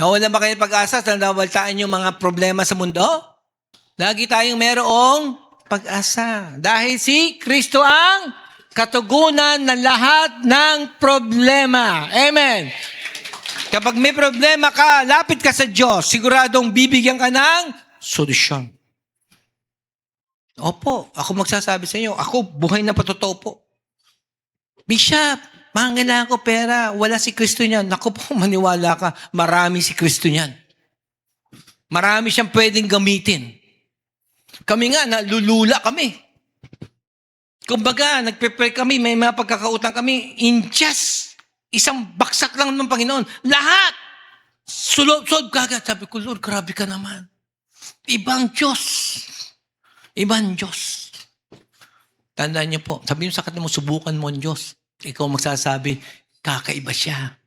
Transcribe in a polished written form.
Nawalan ba kayo ng pag-asa sa nabaltaan yung mga problema sa mundo? Lagi tayong merong pag-asa. Dahil si Kristo ang katugunan ng lahat ng problema. Amen. Kapag may problema ka, lapit ka sa Diyos, siguradong bibigyan ka ng solusyon. Opo, ako magsasabi sa inyo, ako buhay na patotoo po. Bishop, mangailangan ko pera, wala si Kristo niyan. Naku po, maniwala ka, marami si Kristo niyan. Marami siyang pwedeng gamitin. Kami nga, nalulula kami. Kumbaga, nagpe-pray kami, may mga pagkakautang kami, in just isang baksak lang ng Panginoon. Lahat! Sulod kagad. Sabi ko, Lord, grabe ka naman. Ibang Diyos. Ibang Diyos. Tandaan niyo po, sabi niyo sa kanila mo, subukan mo ang Diyos. Ikaw magsasabi, kakaiba siya.